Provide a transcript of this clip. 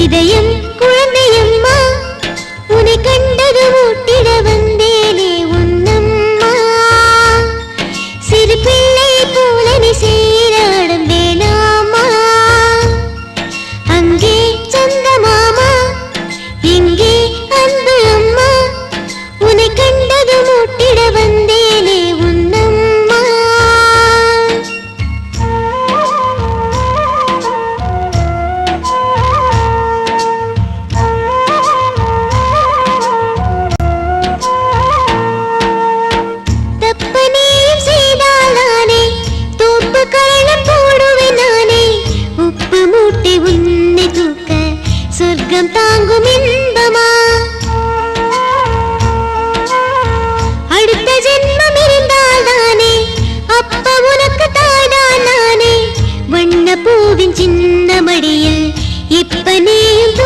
இதயம் குழந்தையம்மா உன்னை கண்டது ஊட்டிட வந்தேனே உன்னம்மா சிறு பிள்ளை போல நீ சீராடும் வேணாமா அங்கே சந்தமாமா இங்கே அன்பு அம்மா உன்னை கண்டது ஊட்டிட வந்தேனே உன்னம்மா தப்பனையும் செய்தாலானே தூப்பு கரணம் போடுவேன் நானே உப்பு மூட்டை உன்னை தூக்க சொர்க்கம் தாங்கும் இன்பமா அடுத்த ஜென்மம் இருந்தால் தானே அப்ப உனக்கு தானா நானே வண்ண பூவின் சின்ன மடியில் இப்ப நீயும்